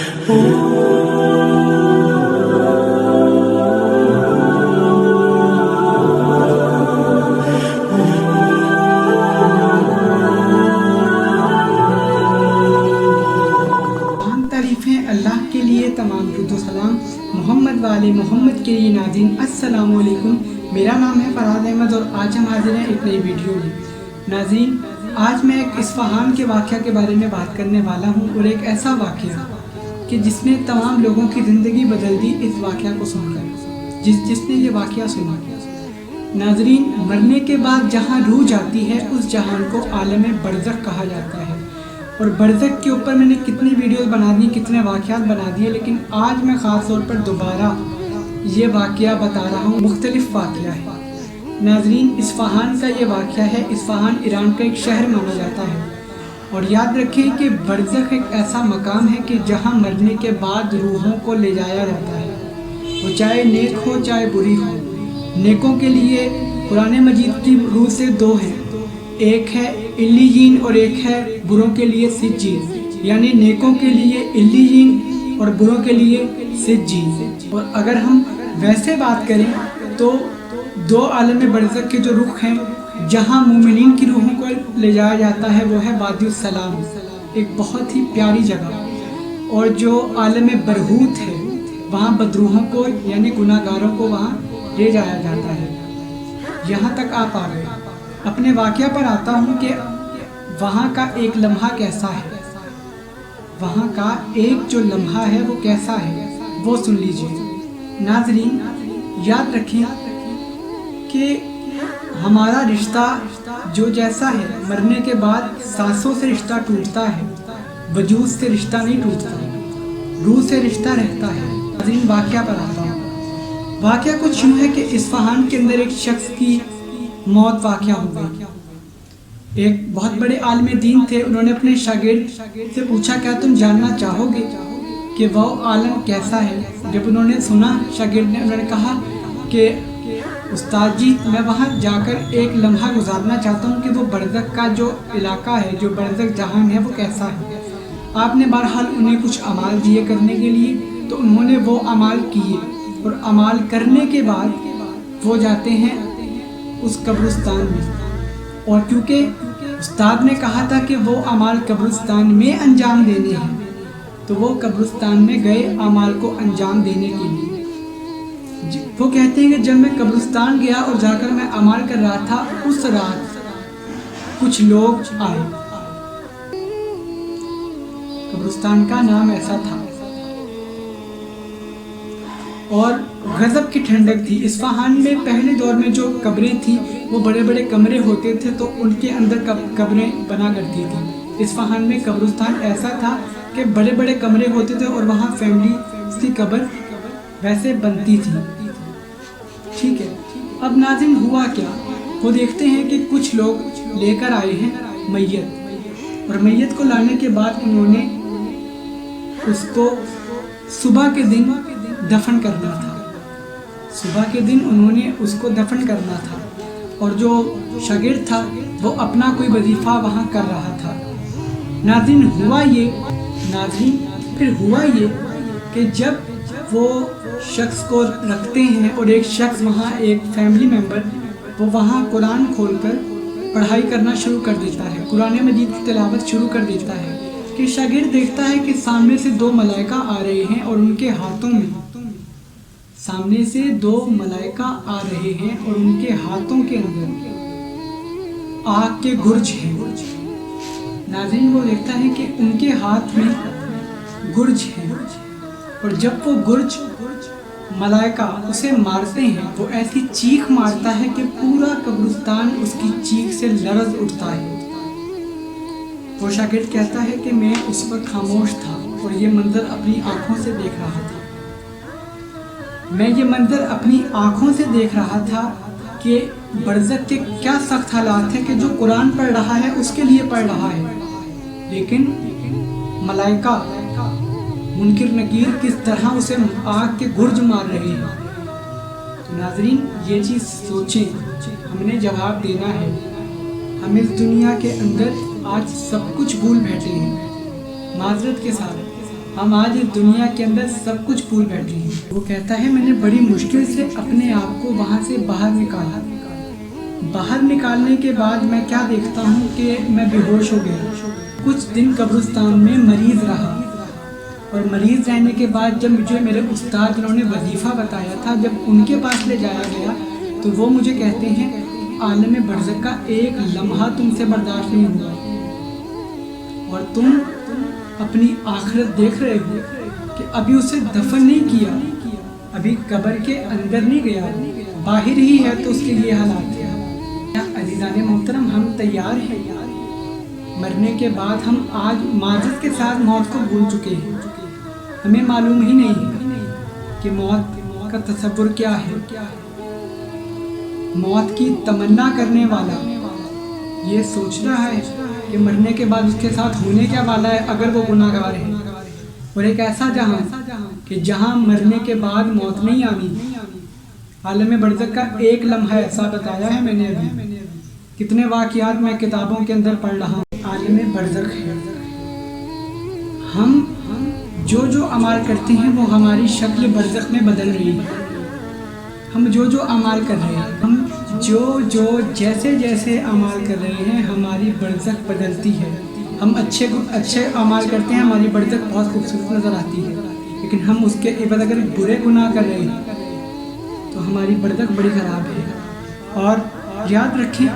तारीफ़ें अल्लाह के लिए, तमाम दुरूद व सलाम मोहम्मद वाले मोहम्मद के लिए। नाज़रीन अस्सलाम वालेकुम, मेरा नाम है फरहाद अहमद और आज हम हाजिर हैं एक नई वीडियो में। नाज़रीन, आज मैं एक इस्फहान के वाक़या के बारे में बात करने वाला हूँ और एक ऐसा वाक़या कि जिसने तमाम लोगों की ज़िंदगी बदल दी इस वाक़या को सुनकर, जिसने ये वाक़या सुना। नाज़रीन, मरने के बाद जहाँ रूह जाती है उस जहान को आलम बरज़ख कहा जाता है और बरज़ख के ऊपर मैंने कितनी वीडियोस बना दी, कितने वाक़यात बना दिए, लेकिन आज मैं ख़ास तौर पर दोबारा ये वाक़या बता रहा हूँ। मुख्तलिफ़ वाक़या है नाज़रीन। इस्फहान का ये वाक़या है। इस्फहान ईरान का एक शहर माना जाता है और याद रखें कि बरज़ख एक ऐसा मकाम है कि जहाँ मरने के बाद रूहों को ले जाया जाता है, वो चाहे नेक हो चाहे बुरी हो। नेकों के लिए कुरान मजीद की रूह से दो हैं, एक है इल्लीयीन और एक है बुरों के लिए सिज्जीन, यानी नेकों के लिए इल्लीयीन और बुरों के लिए सिज्जीन। और अगर हम वैसे बात करें तो दो आलम बरज़ख के जो रुख हैं जहां मोमिनीन की रूहों को ले जाया जाता है वो है वादियुस सलाम, एक बहुत ही प्यारी जगह। और जो आलम बरहूत है वहाँ बदरूहों को यानी गुनाहगारों को वहाँ ले जाया जाता है। यहाँ तक आप आ गए। अपने वाक़या पर आता हूँ कि वहाँ का एक लम्हा कैसा है। वहाँ का एक जो लम्हा है वो कैसा है वो सुन लीजिए। नाज़रीन, याद रखिए कि हमारा रिश्ता जो जैसा है, मरने के बाद सांसों से रिश्ता टूटता है, वजूद से रिश्ता नहीं टूटता, रूह से रिश्ता रहता है। नाज़रीन, वाक़या पर आता हूँ। वाक़या कुछ यूँ है कि इस्फहान के अंदर एक शख्स की मौत वाक़या हो गई। एक बहुत बड़े आलिम दीन थे, उन्होंने अपने शागिर्द से पूछा क्या तुम जानना चाहोगे कि वह आलम कैसा है। जब उन्होंने सुना, शागिर्द ने, उन्होंने कहा कि उस्ताद जी, मैं वहाँ जाकर एक लम्हा गुजारना चाहता हूँ कि वो बरज़ख का जो इलाका है, जो बरज़ख जहान है वो कैसा है। आपने बहरहाल उन्हें कुछ अमाल दिए करने के लिए, तो उन्होंने वो अमाल किए और अमाल करने के बाद वो जाते हैं उस कब्रिस्तान में। और क्योंकि उस्ताद ने कहा था कि वो अमाल कब्रिस्तान में अंजाम देने हैं, तो वो कब्रिस्तान में गए अमाल को अंजाम देने के लिए। वो कहते हैं कि जब मैं कब्रिस्तान गया और जाकर मैं अमाल कर रहा था, उस रात कुछ लोग आए। कब्रिस्तान का नाम ऐसा था और गजब की ठंडक थी। इस्फहान में पहले दौर में जो कब्रें थी वो बड़े बड़े कमरे होते थे, तो उनके अंदर कब्रें बना करती थी। इस्फहान में कब्रिस्तान ऐसा था कि बड़े बड़े कमरे होते थे और वहाँ फैमिली की कब्र वैसे बनती थी। ठीक है, अब नाज़रीन हुआ क्या, वो देखते हैं कि कुछ लोग लेकर आए हैं मैयत, और मैयत को लाने के बाद उन्होंने उसको सुबह के दिन दफन करना था। सुबह के दिन उन्होंने उसको दफन करना था और जो शागिर्द था वो अपना कोई वजीफ़ा वहाँ कर रहा था। नाज़रीन फिर हुआ ये कि जब वो शख्स को रखते हैं और एक शख्स वहाँ, एक फैमिली मेम्बर, वो वहाँ कुरान खोलकर पढ़ाई करना शुरू कर देता है, कुरान मजीद की तिलावत शुरू कर देता है कि शागिर्द देखता है कि सामने से दो मलाइका आ रहे हैं और उनके हाथों में, सामने से दो मलाइका आ रहे हैं और उनके हाथों के अंदर आग के गुर्ज हैं। नाज़रीन, वो देखता है कि उनके हाथ में गुर्ज है और जब वो गुर्ज मलाइका उसे मारते हैं, वो ऐसी चीख मारता है कि पूरा कब्रिस्तान उसकी चीख से लरज़ उठता है। वो शागिर्द कहता है कि मैं उस वक्त खामोश था और ये मंजर अपनी आँखों से देख रहा था। मैं ये मंजर अपनी आँखों से देख रहा था कि बरज़ख के क्या सख्त हालात हैं कि जो कुरान पढ़ रहा है उसके लिए पढ़ रहा है, लेकिन मलाइका मुनकिर नकीर किस तरह उसे आग के गुर्ज मार रहे हैं। तो नाज़रीन, ये चीज़ सोचें, हमने जवाब देना है। हम इस दुनिया के अंदर आज सब कुछ भूल बैठे हैं, माजरत के साथ, हम आज इस दुनिया के अंदर सब कुछ भूल बैठे हैं। वो कहता है मैंने बड़ी मुश्किल से अपने आप को वहाँ से बाहर निकाला। बाहर निकालने के बाद मैं क्या देखता हूँ कि मैं बेहोश हो गया। कुछ दिन कब्रिस्तान में मरीज़ रहा और मरीज़ रहने के बाद जब मुझे मेरे उस्ताद जिन्होंने वजीफ़ा बताया था, जब उनके पास ले जाया गया तो वो मुझे कहते हैं आलम बरज़ख का एक लम्हा तुमसे बर्दाश्त नहीं हुआ और तुम अपनी आखिरत देख रहे हो कि अभी उसे दफन नहीं किया, अभी कब्र के अंदर नहीं गया, बाहर ही है तो उसके लिए हालात है। अज़ीज़ान मोहतरम, हम तैयार हैं मरने के बाद। हम आज माजिद के साथ मौत को भूल चुके हैं। हमें मालूम ही नहीं कि मौत का तसव्वुर क्या है। मौत की तमन्ना करने वाला ये सोच रहा है कि मरने के बाद उसके साथ होने क्या वाला है अगर वो गुनाहगार है। और एक ऐसा जहां कि जहां मरने के बाद मौत नहीं आनी। आलम बरज़ख का एक लम्हा ऐसा बताया है मैंने अभी। कितने वाक़ियात मैं किताबों के अंदर पढ़ रहा हूँ। आलम बरज़ख है। हम जो जो अमाल करते हैं वो हमारी शक्ल बरज़ख में बदल रही है। हम जो जो अमाल कर रहे हैं, हम जो जैसे जैसे अमाल कर रहे हैं, हमारी बरज़ख बदलती है। हम अच्छे अमाल करते हैं, हमारी बरज़ख बहुत खूबसूरत नज़र आती है। लेकिन हम उसके इवज़ अगर बुरे गुनाह कर रहे हैं तो हमारी बरज़ख बड़ी ख़राब है। और याद रखें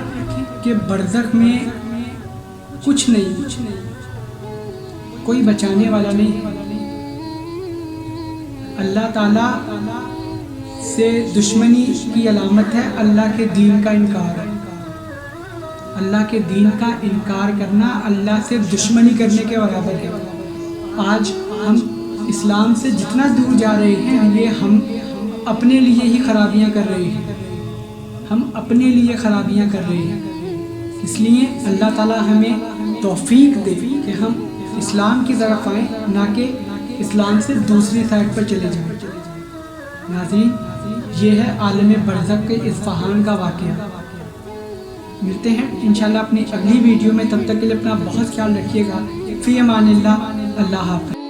कि बरज़ख में कुछ नहीं, कोई बचाने वाला नहीं। अल्लाह ताला से दुश्मनी की अलामत है अल्लाह के दीन का इनकार। अल्लाह के दीन का इनकार करना अल्लाह से दुश्मनी करने के बराबर है। आज हम इस्लाम से जितना दूर जा रहे हैं, ये हम अपने लिए ही खराबियां कर रहे हैं। हम अपने लिए खराबियां कर रहे हैं। इसलिए अल्लाह ताला हमें तौफीक दे कि हम इस्लाम की तरफ आएँ, ना कि इस्लाम से दूसरी साइड पर चले जाएं। नाज़रीन, ये है आलम बरज़ख के इस्फ़हान का वाक़या। मिलते हैं इंशाल्लाह अपनी अगली वीडियो में। तब तक के लिए अपना बहुत ख्याल रखिएगा। फ़ी अमानिल्लाह। अल्लाह हाफ़िज़।